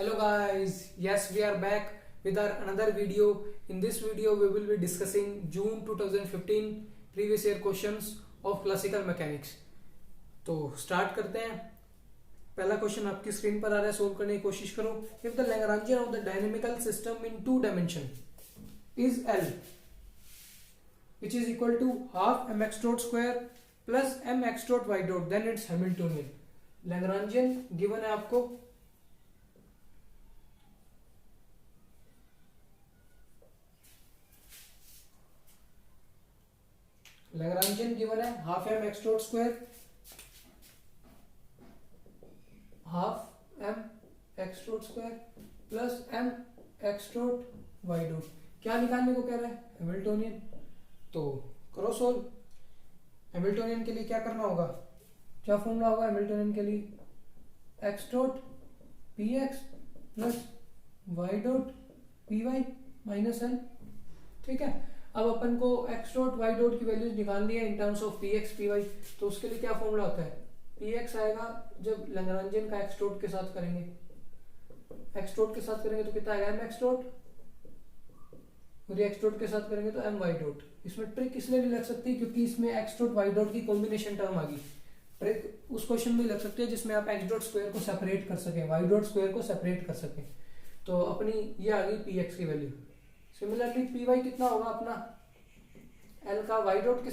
Hello guys, yes we are back with our another video. In this video we will be discussing June 2015 previous year questions of classical mechanics. तो start करते हैं. पहला question आपकी स्क्रीन पर आ रहा है, सोल्व करने की कोशिश करो. If the Lagrangian of the dynamical system in two dimension is L which is equal to half mx dot square plus mx dot y dot, then it's Hamiltonian. Lagrangian given है आपको. Lagrangian given है half M X dot square plus M X dot Y dot. क्या निकालने को कह रहा है? Hamiltonian. तो करो सोल्व. हैमिल्टोनियन के लिए क्या करना होगा? क्या फॉर्मूला होगा हैमिल्टोनियन के लिए? X dot P X plus Y dot P Y minus L. ठीक है. अब अपन को एक्स डॉट वाई डॉट की वैल्यूज निकालनी है in terms of P X P Y. तो उसके लिए क्या फॉर्मूला होता है? पी एक्स आएगा जब लैग्रांजियन का एक्स डॉट के साथ करेंगे. एक्स डॉट के साथ करेंगे तो कितना आएगा? M X dot. और एक्स डॉट के साथ करेंगे तो एम वाई डॉट. इसमें ट्रिक इसलिए नहीं लग सकती क्योंकि इसमें एक्स डॉट वाई डॉट की कॉम्बिनेशन टर्म आ गई. ट्रिक उस क्वेश्चन में लग सकती है जिसमें आप एक्स डॉट स्क्वायर को सेपरेट कर सकें, वाई डॉट स्क्वायर को सेपरेट कर सकें. तो अपनी ये आ गई पी एक्स की वैल्यू. सिमिलरली पी वाई कितना होगा अपना? एल का वाई डॉट के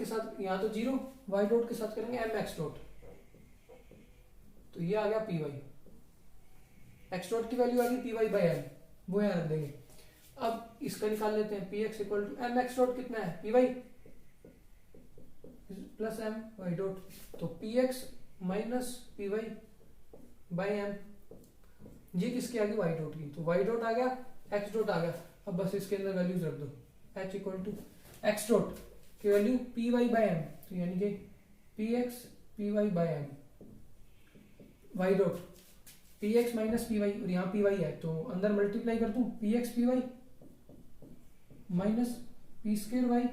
साथ, यहाँ तो जीरो, वाई डॉट के साथ करेंगे एम एक्स डॉट. तो ये आ गया पी वाई. एक्स डॉट की वैल्यू आ गई पी वाई बाई एम, वो यहाँ रख देंगे. अब इसका निकाल लेते हैं. P X equal to M X dot कितना है? P Y plus M Y dot. तो P X minus P Y by M. ये किसकी आ गई? वाई डॉट की. तो वाई डॉट आ गया, एक्स डॉट आ गया. अब बस इसके अंदर वैल्यूज रख दो. H equal to X dot की value P Y by M, तो यानी कि P X P Y by M. Y dot P X minus P Y, और यहाँ पी वाई है तो अंदर मल्टीप्लाई कर दूं. P X P Y minus P square Y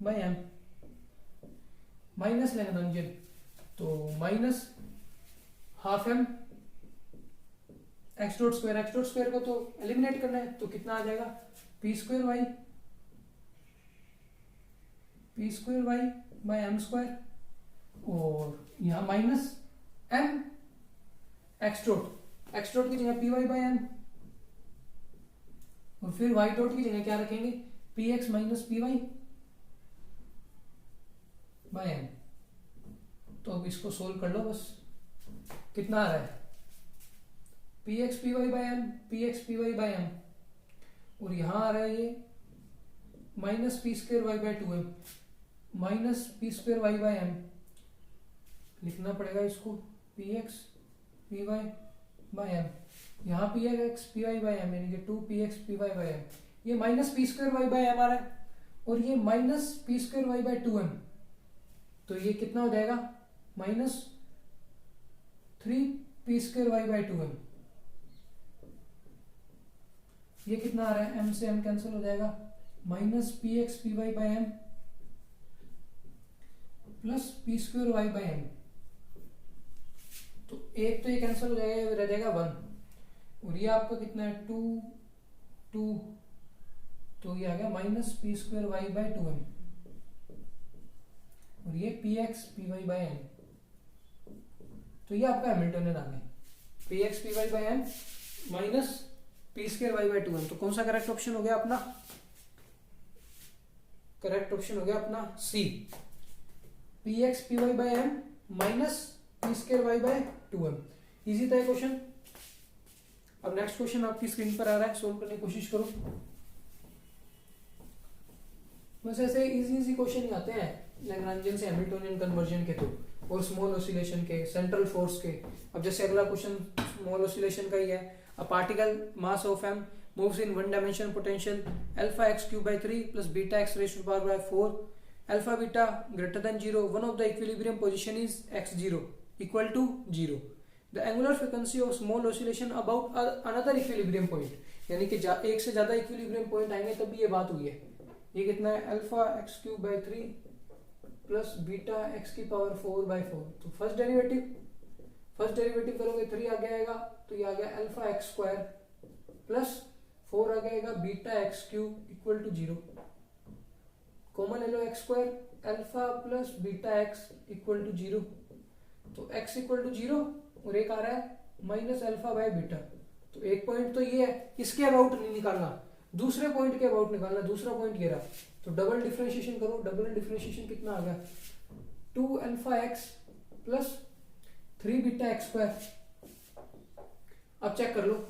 by M minus Lagrangian. तो minus half M X dot square को तो एलिमिनेट करना है. तो कितना आ जाएगा? P square Y by M square, और यहाँ माइनस एम एक्स डॉट की जगह पी वाई बाई एम, और फिर वाई डॉट की जगह क्या रखेंगे? P X minus P Y by M. तो अब इसको सोल्व कर लो बस. कितना आ रहा है? P X P Y by M, और यहां आ रहा है ये minus P square Y by two M, minus P square Y by M. लिखना पड़ेगा इसको P X P Y by M. यहाँ P X P Y by M यानी कि two P X P Y by M. ये minus P square Y by M आ रहा है, और ये minus P square Y by two M. तो ये कितना हो जाएगा? Minus three P square Y by two M. ये कितना आ रहा है? एम से एम कैंसिल हो जाएगा. Minus P X P Y by M plus P square Y by M. तो एक तो ये कैंसिल हो जाएगा, ये रह जाएगा वन, और ये आपका कितना है? टू. तो ये आ गया minus P square Y by two M, और ये P X P Y by M. तो ये आपका हैमिल्टोनियन आ गया. P X P Y by M minus P square Y by two M. तो कौन सा करेक्ट ऑप्शन हो गया अपना? करेक्ट ऑप्शन हो गया अपना C, P X P Y by M minus P square Y by two M. Easy था क्वेश्चन. अब नेक्स्ट क्वेश्चन आपकी स्क्रीन पर आ रहा है, सोल्व करने की कोशिश करो. बस ऐसे इजी क्वेश्चन ही आते हैं लैग्रांजियन से हैमिल्टोनियन कन्वर्जन के थ्रू, और स्मॉल ऑसिलेशन के, सेंट्रल फोर्स के. अब जैसे अगला क्वेश्चन स्मॉल ऑसिलेशन का ही है. A particle mass of m moves in one dimension potential alpha x cube by 3 plus beta x raised to the power by 4 alpha beta greater than 0. One of the equilibrium position is x0 equal to 0. The angular frequency of small oscillation about another equilibrium point. यानी कि एक से ज्यादा equilibrium point आएंगे तभी ये बात हुई है. ये कितना है? alpha x cube by 3 plus beta x की पावर 4 by 4. तो फर्स्ट फर्स्ट डेरिवेटिव करोगे 3 आगे आएगा, तो ये आ गया अल्फा एक्स स्क्वायर प्लस 4 आ जाएगा beta X cube equal to 0। Common ले लो X square, alpha plus beta X equal to 0, तो x इक्वल टू 0 और एक आ रहा है माइनस अल्फा बाय बीटा। तो एक पॉइंट तो ये है, इसके अबाउट नहीं निकालना, दूसरे पॉइंट के अबाउट निकालना। दूसरा पॉइंट ये रहा, तो डबल डिफरेंशिएशन करो। डबल डिफरेंशिएशन कितना आ गया, 2 alpha X plus 3 beta X square. अब चेक कर लो,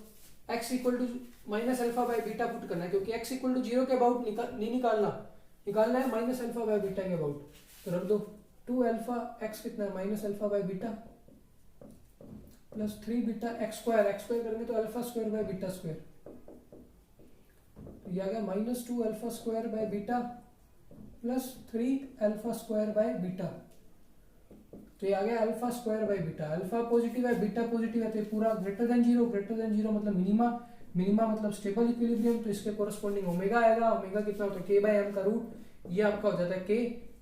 x equal to minus alpha by beta put करना है, क्योंकि x इक्वल टू 0 के अबाउट नहीं निकालना है माइनस अल्फा बाय बीटा के अबाउट। तो रख दो, 2 अल्फा एक्स कितना है minus alpha by beta plus 3 beta X square करेंगे तो alpha square by beta square, तो ये आ गया minus 2 alpha square by beta plus 3 alpha square by beta. तो ये आ गया alpha square by beta. Alpha positive है, बीटा पॉजिटिव है, तो ये पूरा ग्रेटर देन जीरो मतलब मिनिमा मतलब स्टेबल इक्विलिब्रियम, तो इसके कोरस्पॉन्डिंग ओमेगा आएगा। ओमेगा कितना होता है, के बाय एम का रूट, ये आपका हो जाता है के,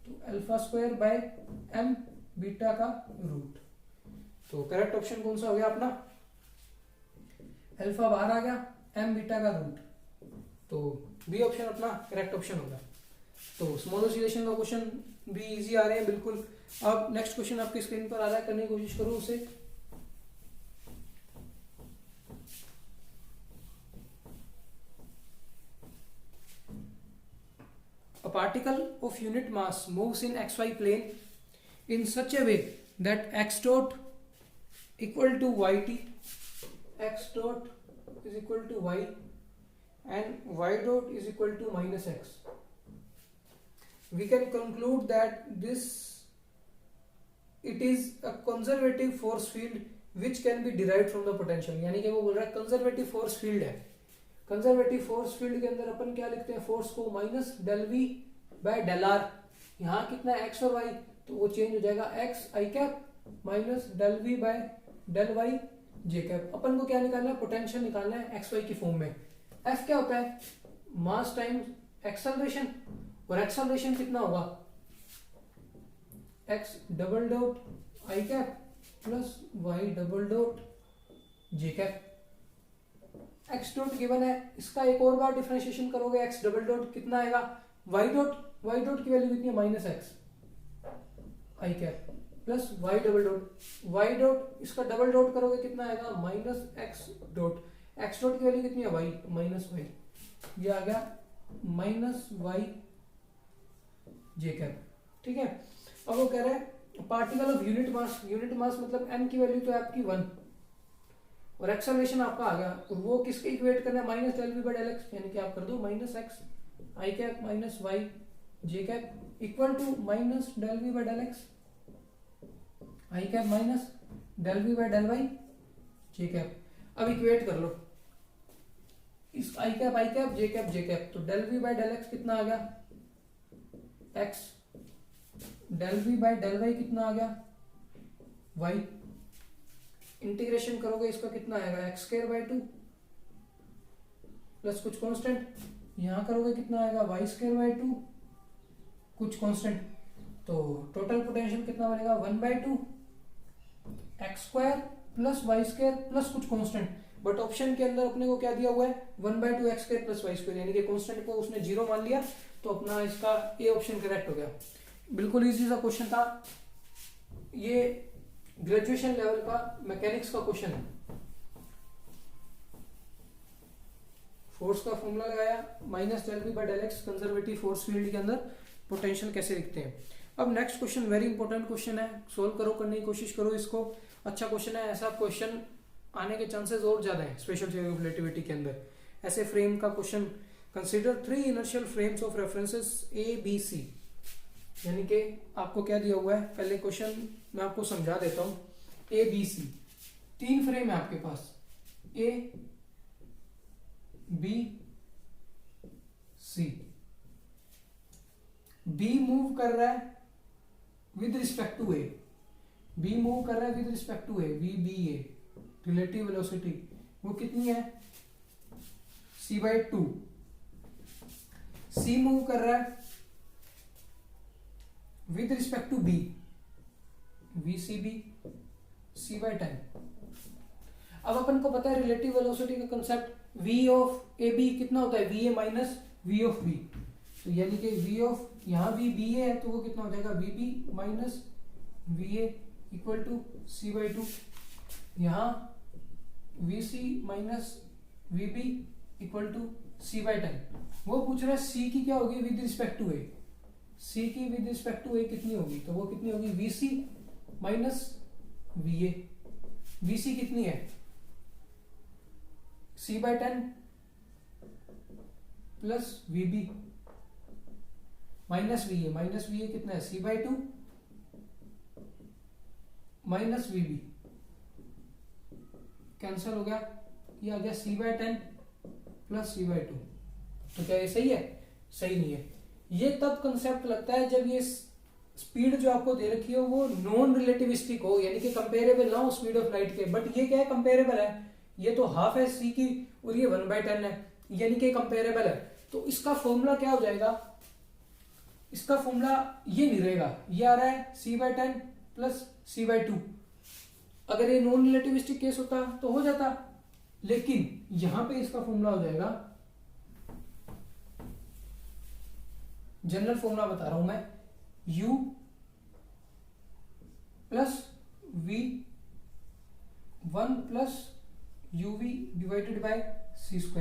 तो alpha square by M beta का रूट। तो करेक्ट ऑप्शन कौन सा हो गया अपना, अल्फा बाहर आ गया, एम बीटा का रूट, तो बी ऑप्शन अपना करेक्ट ऑप्शन होगा। तो स्मॉल ऑसिलेशन का क्वेश्चन भी इजी आ रहे हैं बिल्कुल। अब नेक्स्ट क्वेश्चन आपकी स्क्रीन पर आ रहा है, करने की कोशिश करो उसे। A particle of unit mass moves in xy plane in such a way that x dot equal to yt, x dot is equal to y and y dot is equal to minus x. We can conclude that it is a conservative force field which can be derived from the potential। यानी कि वो बोल रहा है conservative force field है। Conservative force field के अंदर अपन क्या लिखते हैं, फोर्स को minus del V by del R. यहाँ कितना है एक्स और वाई, तो वो चेंज हो जाएगा X I cap minus del V by del Y J cap. अपन को क्या निकालना है, पोटेंशियल निकालना है एक्स वाई की फॉर्म में। एफ क्या होता है, मास टाइम्स एक्सेलरेशन, और एक्सेलरेशन कितना होगा, X double dot I cap plus Y double dot J cap. X dot given है, इसका एक और बार डिफरेंशिएशन करोगे, एक्स डबल डॉट कितना आएगा, वाई डॉट की वैल्यू कितनी है minus X I cap plus Y dot इसका डबल डॉट करोगे कितना आएगा माइनस एक्स डॉट की वैल्यू कितनी है वाई माइनस वाई, ये आ गया माइनस वाई जे कैप। ठीक है, अब वो कह रहे हैं पार्टिकल ऑफ यूनिट मास मतलब m की वैल्यू तो है आपकी 1 और एक्सेलरेशन आपका आ गया, तो वो किसके इक्वेट करना है, minus del V by del X, यानी कि आप कर दो minus X I cap minus Y J cap equal to minus del V by del X I cap minus del V by del Y J cap. अब equate कर लो इस I cap J cap, तो del V by del X कितना आ गया X, del V by del Y कितना आ गया वाई, इंटीग्रेशन करोगे इसका कितना आएगा एक्स स्क्वायर बाय 2 प्लस कुछ कांस्टेंट, यहां करोगे कितना आएगा वाई स्क्वायर बाय 2 कुछ कांस्टेंट, तो टोटल पोटेंशियल कितना बनेगा 1/2 X square plus Y square plus कुछ कांस्टेंट। बट ऑप्शन के अंदर अपने को क्या दिया हुआ है 1/2 X square plus Y square, यानी कि कांस्टेंट को उसने 0 मान लिया, तो अपना इसका ए ऑप्शन करेक्ट हो गया। बिल्कुल इजी सा क्वेश्चन था ये, ग्रेजुएशन लेवल का मैकेनिक्स का क्वेश्चन है। फोर्स का फॉर्मूला लगाया minus del V by del X, conservative force field के अंदर पोटेंशियल कैसे लिखते हैं। अब next question very important question है, सोल्व करो, करने की कोशिश करो इसको। अच्छा क्वेश्चन है, ऐसा क्वेश्चन आने के चांसेस और ज्यादा है स्पेशल थ्योरी ऑफ रिलेटिविटी के अंदर। ऐसे फ्रेम का question, consider 3 inertial frames of references A B C, यानी कि आपको क्या दिया हुआ है, पहले क्वेश्चन मैं आपको समझा देता हूं। ए बी सी 3 फ्रेम है आपके पास, A B C, B move कर रहा है with respect to A, B move कर रहा है with respect to A, V B A, relative velocity वो कितनी है c/2, सी मूव कर रहा है with respect to B, V C B, c/10। अब अपन को पता है रिलेटिव वेलोसिटी का concept v of A B कितना होता है, va minus v of b। तो यानी कि v ऑफ यहाँ भी ba है तो वो कितना हो जाएगा vb minus va equal to c/2। यहाँ vc minus vb equal to c/10। वो पूछ रहा है c की क्या होगी with respect to a, c की विद रिस्पेक्ट टू a कितनी होगी, तो वो कितनी होगी vc माइनस va। vc कितनी है c/10 plus vb minus va कितना है c/2 माइनस vb, कैंसिल हो गया, ये आ गया c/10 प्लस c/2। तो क्या ये सही है? सही नहीं है। ये तब कंसेप्ट लगता है जब ये स्पीड जो आपको दे रखी हो वो नॉन रिलेटिविस्टिक हो, यानी कि कंपेरेबल ना हो स्पीड ऑफ लाइट के। बट ये क्या है, कंपेरेबल है। ये तो हाफ है c की और ये 1/10 है, यानी कि कंपेरेबल है। तो इसका फॉर्मूला क्या हो जाएगा, इसका फॉर्मूला ये नहीं रहेगा, ये आ रहा है c/10 प्लस c/2। अगर ये नॉन रिलेटिविस्टिक केस होता तो हो जाता, लेकिन यहां पे इसका फॉर्मूला हो जाएगा, जनरल फॉर्मूला बता रहा हूं मैं, u plus v1 plus uv divided by c²।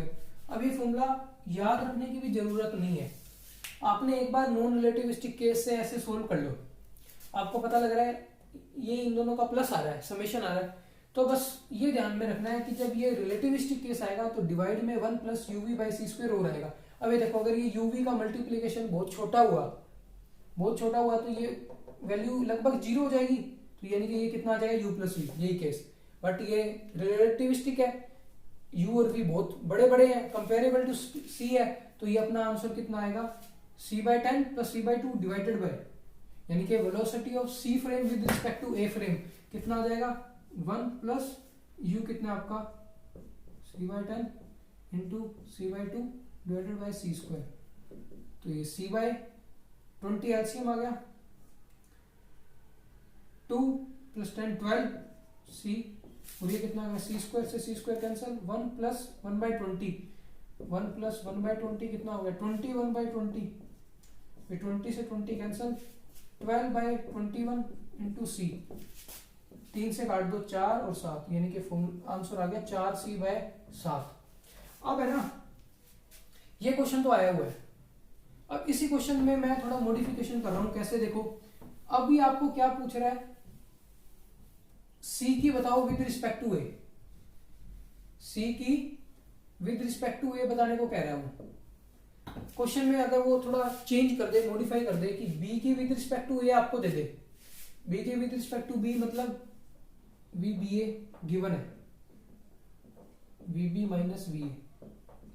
अब ये फॉर्मूला याद रखने की भी जरूरत नहीं है, आपने एक बार नॉन रिलेटिविस्टिक केस से ऐसे सोल्व कर लो, आपको पता लग रहा है ये इन दोनों का प्लस आ रहा है, समेशन आ रहा है, तो बस ये ध्यान में रखना है कि जब ये रिलेटिविस्टिक केस आएगा तो डिवाइड में 1 प्लस uv बाई c² हो रहेगा। अब ये देखो, अगर ये uv का मल्टीप्लीकेशन बहुत छोटा हुआ तो ये वैल्यू लगभग 0 हो जाएगी, तो यानी कि ये कितना आ जाएगा u प्लस v, यही केस। बट ये रिलेटिविस्टिक है, u और v बहुत बड़े बड़े हैं, कंपेरेबल टू c है, तो ये अपना आंसर कितना आएगा c/10 plus c/2 divided by, यानी कि velocity of c frame with respect to a frame कितना आ जाएगा 1 प्लस u कितना आपका c/10 into c/2 divided by c²। तो ये c/20 एलसीएम आ गया, 2 प्लस 10 12 c, और ये कितना आ गया c² से c² कैंसिल, 1 प्लस 1/20, 1 प्लस 1/20 कितना हो गया 21/20, फिर 20 से 20 कैंसिल, 12/21 इंटू c, 3 से काट दो 4 और 7, यानी कि आंसर आ गया 4c/7। अब है ना, ये क्वेश्चन तो आया हुआ है, अब इसी क्वेश्चन में मैं थोड़ा मॉडिफिकेशन कर रहा हूं। कैसे, देखो अभी आपको क्या पूछ रहा है, c की बताओ with respect to a, c की विद रिस्पेक्ट टू a बताने को कह रहा हूं। क्वेश्चन में अगर वो थोड़ा चेंज कर दे, मॉडिफाई कर दे कि b की विद रिस्पेक्ट टू a आपको दे दे, b की विद रिस्पेक्ट टू b मतलब vba गिवन है, vb माइनस va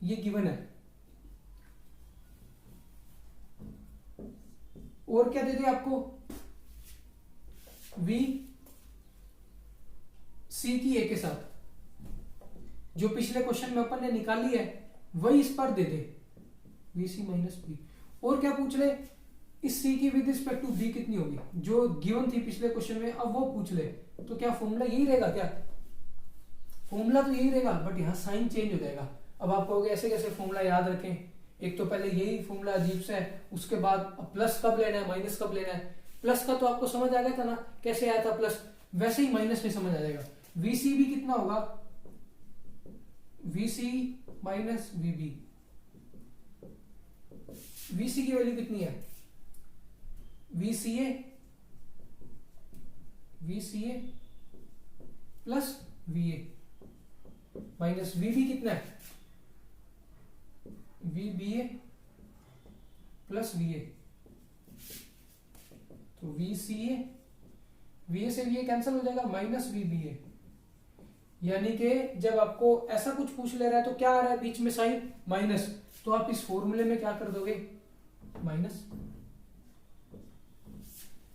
ये गिवन है, और क्या दे दे आपको v c की a के साथ, जो पिछले क्वेश्चन में अपन ने निकाली है वही इस पर दे दे vc माइनस b। और क्या पूछ ले, इस c की विद रिस्पेक्ट टू b कितनी होगी, जो गिवन थी पिछले क्वेश्चन में, अब वो पूछ ले। तो क्या फॉर्मूला यही रहेगा, क्या फॉर्मूला तो यही रहेगा, बट यहाँ साइन चेंज हो जाएगा। अब आप कहोगे ऐसे कैसे फॉर्मूला याद रखें, एक तो पहले यही फॉर्मूला अजीब सा है, उसके बाद प्लस कब लेना है माइनस कब लेना है। प्लस का तो आपको समझ आ गया था ना, कैसे आया था प्लस, वैसे ही माइनस में समझ आ जाएगा। vc भी कितना होगा, vc माइनस vb, vc की वैल्यू कितनी है vca plus va minus vb कितना है vba प्लस va, तो vca va से va कैंसिल हो जाएगा, माइनस vba। यानी कि जब आपको ऐसा कुछ पूछ ले रहा है तो क्या आ रहा है बीच में साइन माइनस, तो आप इस फॉर्मूले में क्या कर दोगे माइनस।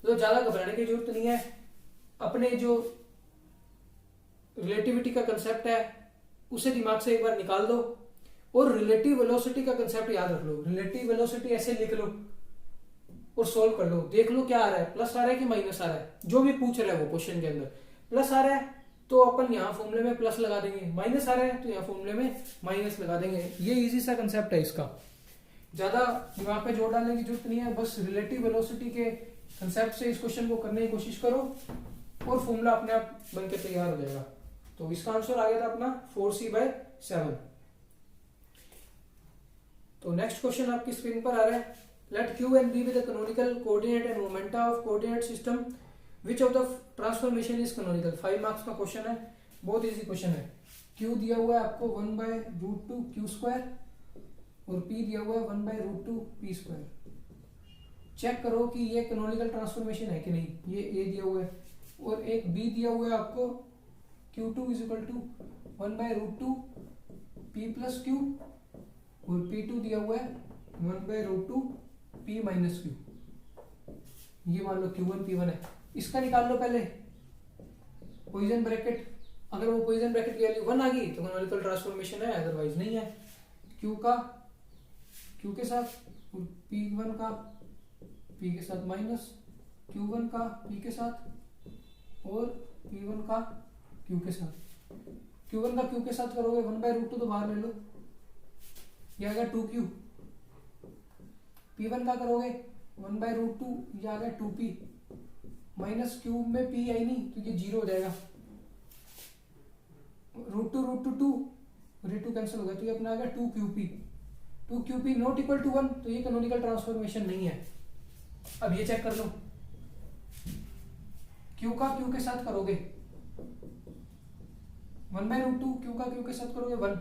तो ज्यादा घबराने की जरूरत नहीं है, अपने जो रिलेटिविटी का कंसेप्ट है उसे दिमाग से एक बार निकाल दो, और रिलेटिव वेलोसिटी का कंसेप्ट याद रख लो। रिलेटिव वेलोसिटी ऐसे लिख लो और सोल्व कर लो, देख लो क्या आ रहा है, प्लस आ रहा है कि माइनस आ रहा है, जो भी पूछ रहा है वो क्वेश्चन के अंदर प्लस आ रहा है तो अपन यहाँ फॉर्मूले में प्लस लगा देंगे, माइनस आ रहा है तो यहाँ फॉर्मूले में माइनस लगा देंगे। ये इजी सा कंसेप्ट है इसका, ज्यादा दिमाग पे जोर डालने की जरूरत नहीं है, बस रिलेटिव वेलोसिटी के कंसेप्ट से इस क्वेश्चन को करने की कोशिश करो और फॉर्मूला अपने आप बन के तैयार हो जाएगा। तो इसका आंसर आ गया था अपना 4c/7। तो नेक्स्ट क्वेश्चन आपकी स्क्रीन पर आ रहा है, late q and b be the canonical coordinate and momenta of coordinate system, which of the transformation is canonical। 5 marks का क्वेश्चन है, बहुत इजी क्वेश्चन है। q दिया हुआ है आपको 1/√2 q² और p दिया हुआ है 1/√2 p²। चेक करो कि ये कैनोनिकल ट्रांसफॉर्मेशन है कि नहीं, ये दिया हुआ है। और एक b दिया हुआ है आपको q2 = 1/√2 p + q और p2 दिया हुआ है 1/√2 p - q। ये मान लो q1 p1 है, इसका निकाल लो पहले पॉइसन ब्रैकेट। अगर वो पॉइसन ब्रैकेट की वैल्यू 1 आ गई तो कैनोनिकल ट्रांसफॉर्मेशन है, अदरवाइज नहीं है। q का q के साथ और p1 का p के साथ माइनस, q1 का p के साथ और p1 का q के साथ। q1 का q के साथ करोगे 1/√2 तो बाहर ले लो, ये आ गया 2q। p1 का करोगे 1/√2, ये आ गया 2p माइनस q में p आई नहीं तो ये 0 हो जाएगा। √2 और ये 2 कैंसिल हो गया तो ये अपना आ गया 2qp। 2qp not equal to 1 तो ये कैनोनिकल ट्रांसफॉर्मेशन नहीं है। अब ये चेक कर लो, q का q के साथ करोगे 1/√2, q का q के साथ करोगे 1,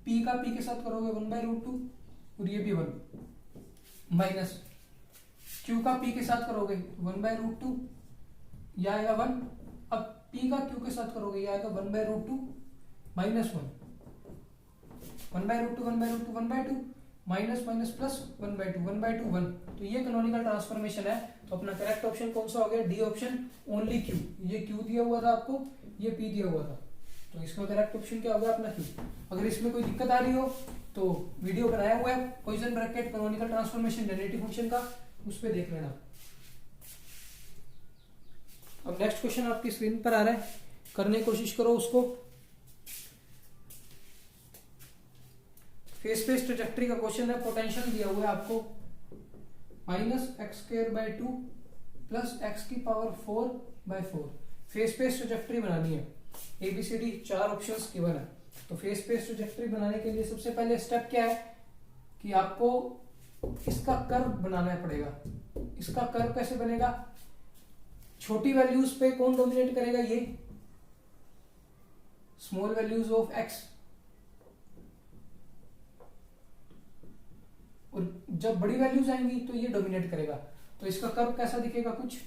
p का p के साथ करोगे 1/√2 और ये भी 1 माइनस q का p के साथ करोगे 1/√2, यह आएगा 1। अब p का q के साथ करोगे यह आएगा 1/√2 माइनस 1, 1/√2 1/√2 1/2 माइनस माइनस प्लस 1/2 1/2 1। तो ये कैनोनिकल ट्रांसफॉर्मेशन है। तो अपना करेक्ट ऑप्शन कौन सा हो गया, डी ऑप्शन, ओनली q। ये q दिया हुआ था आपको, ये p दिया हुआ था, तो इसका करेक्ट ऑप्शन क्या होगा अपना q। अगर इसमें कोई दिक्कत आ रही हो तो वीडियो बनाया हुआ है Poisson bracket canonical transformation generative function का, उस पर देख लेना। अब नेक्स्ट क्वेश्चन आपकी स्क्रीन पर आ रहा है, करने की कोशिश करो उसको। फेस स्पेस ट्रैजेक्टरी का क्वेश्चन है, पोटेंशियल दिया हुआ है आपको -x²/2 + x⁴/4। Face space trajectory बनानी है, ABCD 4 ऑप्शंस गिवन है। तो फेस स्पेस ट्रैजेक्टरी बनाने के लिए सबसे पहले स्टेप क्या है कि आपको इसका कर्व बनाना पड़ेगा। इसका कर्व कैसे बनेगा, छोटी वैल्यूज पे कौन डोमिनेट करेगा, ये स्मॉल वैल्यूज ऑफ x, और जब बड़ी वैल्यूज आएंगी तो ये डोमिनेट करेगा। तो इसका कर्व कैसा दिखेगा, कुछ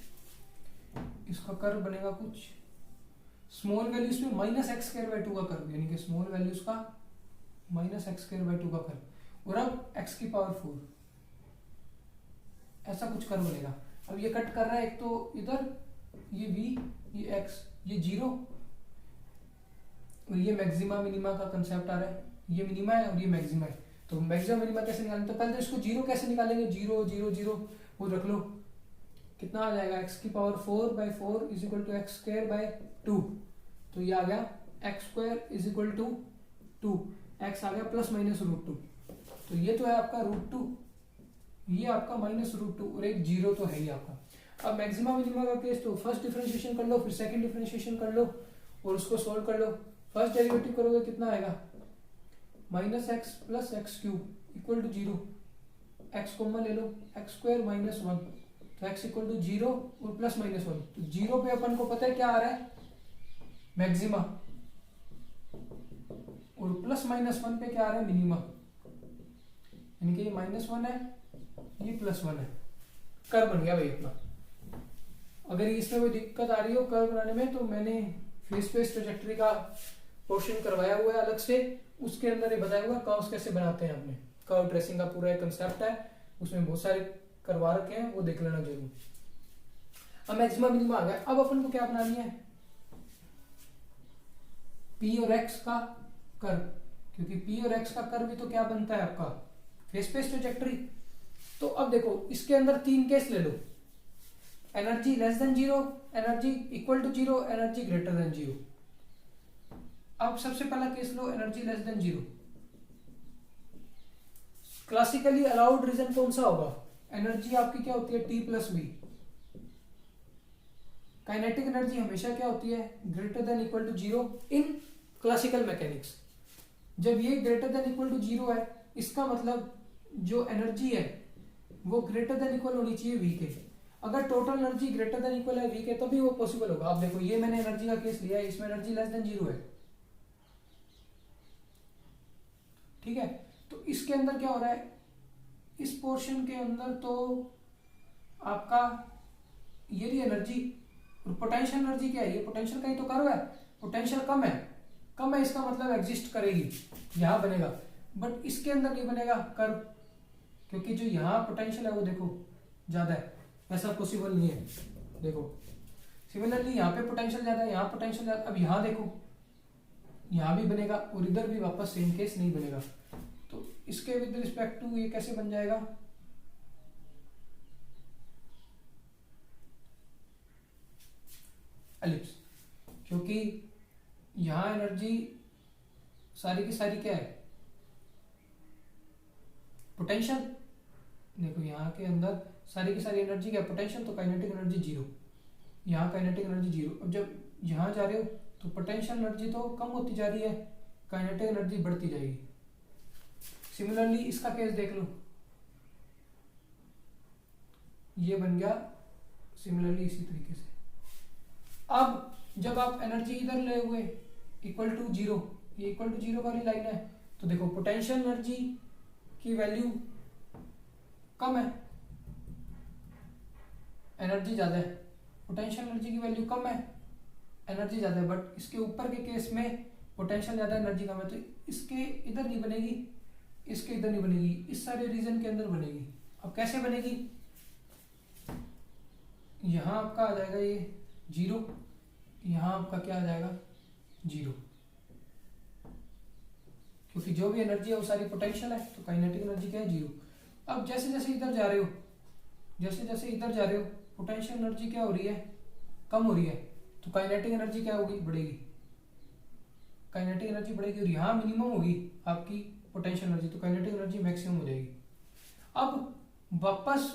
इसका कर्व बनेगा कुछ स्मॉल वैल्यूज पे -x²/2 का कर्व, यानी कि स्मॉल वैल्यूज का -x²/2 का कर्व, और अब x⁴ ऐसा कुछ कर्व बनेगा। अब ये कट कर रहा है, एक तो इधर ये v, ये x, ये 0 और ये मैक्सिमा मिनिमा का कंसेप्ट आ रहा है। ये मिनिमा है और ये मैक्सिमा है। तो मैक्सिमा मिनिमा कैसे निकालेंगे, तो पहले तो इसको 0 कैसे निकालेंगे, 0 0 0 वो रख लो, कितना आ जाएगा x⁴/4 = x²/2। तो ये आ गया x² = 2, x आ गया ±√2। तो ये तो है आपका √2, ये आपका -√2 और एक 0 तो है ही आपका। अब मैक्सिमा मिनिमा का केस, तो फर्स्ट डिफरेंशिएशन कर लो, फिर सेकंड डिफरेंशिएशन कर लो और उसको सोल्व कर लो। फर्स्ट डेरिवेटिव करोगे कितना आएगा, -x + x³ = 0, x कॉमन ले लो, x² - 1, तो x = 0 और +-1। तो 0 पे अपन को पता है क्या आ रहा है, मैक्सिमा, और +-1 पे क्या आ रहा है, मिनिमा, यानी कि ये -1 है, ये +1 है। कर्व बन गया भाई अपना। अगर इसमें कोई दिक्कत आ रही हो कर्व बनाने में, तो मैंने फेस स्पेस ट्रैजेक्टरी का पोर्शन करवाया हुआ है अलग से, उसके अंदर ये बताया हुआ कर्व्स कैसे बनाते हैं। आपने कर्व ट्रेसिंग का पूरा एक कंसेप्ट है, उसमें बहुत सारे करवा रखे हैं, वो देख लेना जरूर। अब मैक्सिमा मिनिमा आ गया। अब अपन को क्या बनानी है, P और X का कर्व, क्योंकि P और X का कर्व भी तो क्या बनता है आपका, फेस स्पेस ट्रैजेक्टरी। तो अब देखो इसके अंदर 3 केस ले लो, energy less than zero, energy equal to zero, energy greater than zero. अब सबसे पहला केस लो, energy less than zero. Classically allowed region कौन सा होगा? एनर्जी आपकी क्या होती है? T plus V. Kinetic energy हमेशा क्या होती है? Greater than equal to zero in classical mechanics. जब ये greater than equal to zero है, इसका मतलब जो एनर्जी है वो ग्रेटर देन इक्वल होनी चाहिए वी के। अगर total energy greater than equal है वी के तभी वो पॉसिबल होगा। आप देखो, ये मैंने एनर्जी का केस लिया है, इसमें एनर्जी लेस देन जीरो है, ठीक है। तो इसके अंदर क्या हो रहा है? इस पोर्शन के अंदर तो आपका ये रही एनर्जी, और पोटेंशियल एनर्जी क्या है? ये पोटेंशियल का ही तो कर्व है, पोटेंशियल कम है, कम है इसका मतलब एग्जिस्ट करेगी, यहां बनेगा, बट इसके अंदर नहीं बनेगा कर्व, क्योंकि जो यहाँ पोटेंशियल है वो देखो ज्यादा है, ऐसा पॉसिबल नहीं है। देखो सिमिलरली यहाँ पे पोटेंशियल ज्यादा है, यहाँ पोटेंशियल ज्यादा, अब यहाँ देखो यहाँ भी बनेगा और इधर भी वापस सेम केस नहीं बनेगा। तो इसके विद रिस्पेक्ट टू ये कैसे बन जाएगा? एलिप्स, क्योंकि यहाँ एनर्जी सारी की सारी क्या है? पोटेंशियल। देखो यहाँ के अंदर सारी की सारी एनर्जी क्या? पोटेंशियल, तो काइनेटिक एनर्जी जीरो, यहाँ काइनेटिक एनर्जी जीरो। अब जब यहाँ जा रहे हो तो पोटेंशियल एनर्जी तो कम होती जा रही है, काइनेटिक एनर्जी बढ़ती जाएगी। सिमिलरली इसका केस देख लो, ये बन गया सिमिलरली इसी तरीके से। अब जब आप एनर्जी इधर ले हुए इक्वल टू जीरो, ये इक्वल टू जीरो वाली लाइन है, तो देखो पोटेंशियल एनर्जी की वैल्यू कम है, एनर्जी ज्यादा है, पोटेंशियल एनर्जी की वैल्यू कम है, एनर्जी ज्यादा है, बट इसके ऊपर के केस में पोटेंशियल ज्यादा एनर्जी कम है, तो इसके इधर नहीं बनेगी, इसके इधर नहीं बनेगी, इस सारे रीजन के अंदर बनेगी। अब कैसे बनेगी? यहां आपका आ जाएगा ये जीरो, यहां आपका क्या आ जाएगा? जीरो, क्योंकि जो भी एनर्जी है वो सारी पोटेंशियल है, तो काइनेटिक एनर्जी क्या है? जीरो। अब जैसे जैसे इधर जा रहे हो, जैसे जैसे इधर जा रहे हो, पोटेंशियल एनर्जी क्या हो रही है? कम हो रही है, तो काइनेटिक एनर्जी क्या होगी? बढ़ेगी, काइनेटिक एनर्जी बढ़ेगी, और यहाँ मिनिमम होगी आपकी पोटेंशियल एनर्जी, तो काइनेटिक एनर्जी मैक्सिमम हो जाएगी। अब वापस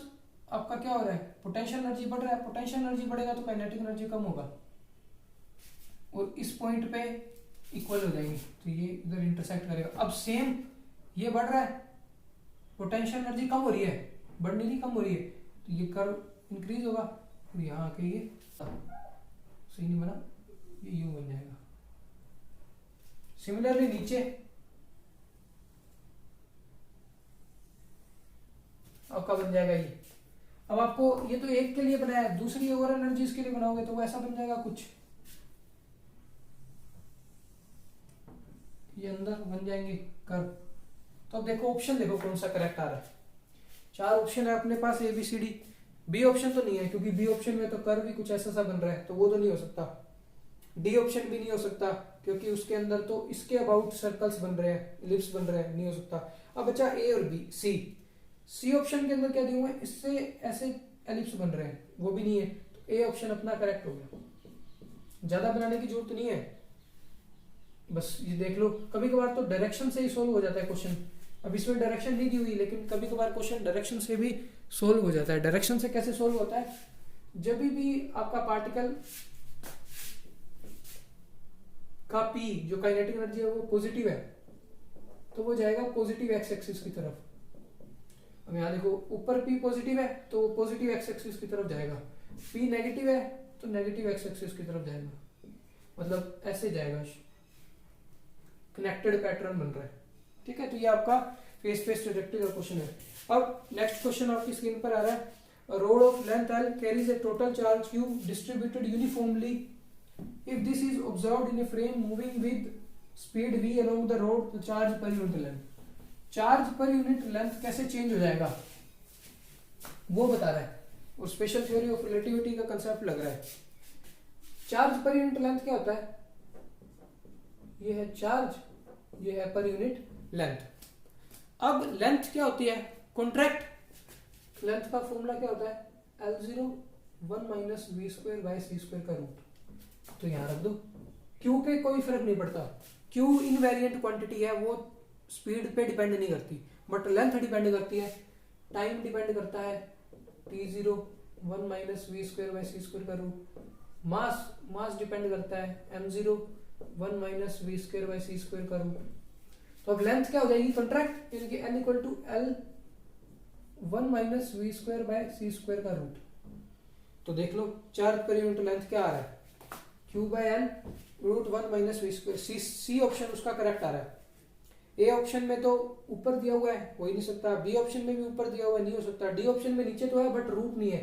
आपका क्या हो रहा है? पोटेंशियल एनर्जी बढ़ रहा है, पोटेंशियल एनर्जी बढ़ेगा तो काइनेटिक एनर्जी कम होगा, और इस पॉइंट पे इक्वल हो जाएंगे, तो ये इधर इंटरसेक्ट करेगा। अब सेम ये बढ़ रहा है, पोटेंशियल एनर्जी कम हो रही है, बढ़ नहीं रही, कम हो रही है, तो ये कर्व इंक्रीज होगा, और यहाँ आके ये सही नहीं बना, ये यूं बन जाएगा। सिमिलरली नीचे आपका बन जाएगा ये। अब आपको ये तो एक के लिए बनाया है, दूसरी और एनर्जीज के लिए बनाओगे तो वो ऐसा बन जाएगा कुछ, ये अंदर बन जाएंगे कर्व। तो अब देखो ऑप्शन देखो कौन सा करेक्ट आ रहा है। चार ऑप्शन है अपने पास, A B C D. B option तो नहीं है, क्योंकि बी ऑप्शन में तो कर्व भी कुछ ऐसा सा बन रहा है, तो वो तो नहीं हो सकता। डी ऑप्शन भी नहीं हो सकता, क्योंकि उसके अंदर तो इसके अबाउट सर्कल्स बन रहे हैं, इलिप्स बन रहे हैं, नहीं हो सकता। अब बचा ए और बी। सी ऑप्शन के अंदर क्या दिए हुए हैं? इससे ऐसे एलिप्स बन रहे हैं, वो भी नहीं है, तो ए ऑप्शन अपना करेक्ट हो गया। ज्यादा बनाने की जरूरत नहीं है, बस ये देख लो। कभी कभार तो डायरेक्शन से ही सोल्व हो जाता है क्वेश्चन। अब इसमें डायरेक्शन नहीं दी हुई, लेकिन कभी कभार क्वेश्चन डायरेक्शन से भी सोल्व हो जाता है। डायरेक्शन से कैसे सोल्व होता है? जब भी आपका पार्टिकल का पी जो काइनेटिक एनर्जी है वो पॉजिटिव है, तो वो जाएगा पॉजिटिव एक्स एक्सिस की तरफ। अब यहाँ देखो ऊपर पी पॉजिटिव है तो पॉजिटिव एक्स एक्सिस की तरफ जाएगा, पी नेगेटिव है तो नेगेटिव एक्स एक्सिस की तरफ जाएगा, मतलब ऐसे जाएगा, कनेक्टेड पैटर्न बन रहा है। ठीक है, तो ये आपका फेस फेस ट्रैजेक्टरी का क्वेश्चन है। अब नेक्स्ट क्वेश्चन आपकी स्क्रीन पर आ रहा है। Road of length L carries a total charge Q distributed uniformly. If this is observed in a frame moving with speed v along the road, the charge per unit length. Charge per unit length कैसे change हो जाएगा वो बता रहा है, और special theory of relativity का concept लग रहा है। चार्ज पर यूनिट लेंथ क्या होता है? ये है चार्ज, ये है पर यूनिट लेंथ। अब लेंथ क्या होती है? कॉन्ट्रैक्ट। लेंथ का फॉर्मूला क्या होता है? L0 1 minus V square by C square का रूट। तो यहाँ रख दो। क्यू के कोई फर्क नहीं पड़ता, क्यू इनवेरिएंट क्वांटिटी है, वो स्पीड पे डिपेंड नहीं करती, बट लेंथ डिपेंड करती है, टाइम डिपेंड करता है, t0 1 minus V square by C square का रूट। मास डिपेंड करता है, m0 1 minus V square by C square का रूट। तो अब लेंथ क्या हो जाएगी, कंट्रैक्ट, यानी कि n equal to L 1 minus V square by C square का रूट। तो देख लो चार्ज पर यूनिट लेंथ क्या आ रहा है, q बाय N root 1 minus V square. C option उसका करेक्ट आ रहा है। ए ऑप्शन में तो ऊपर दिया हुआ है, हो ही नहीं सकता। बी ऑप्शन में भी ऊपर दिया हुआ है, नहीं हो सकता। डी ऑप्शन में नीचे तो है बट रूट नहीं है,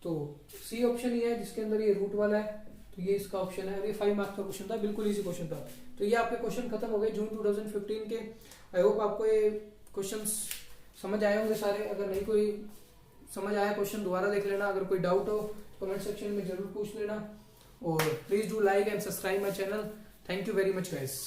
तो सी ऑप्शन ही है जिसके अंदर ये रूट वाला है, तो ये इसका ऑप्शन है। ये 5 मार्क्स का क्वेश्चन था, बिल्कुल इजी क्वेश्चन था। तो ये आपके क्वेश्चन खत्म हो गए जून 2015 के। आई होप आपको ये क्वेश्चन समझ आए होंगे सारे। अगर नहीं कोई समझ आया क्वेश्चन दोबारा देख लेना, अगर कोई डाउट हो कमेंट सेक्शन में जरूर पूछ लेना, और please do like and subscribe my channel. Thank you very much guys.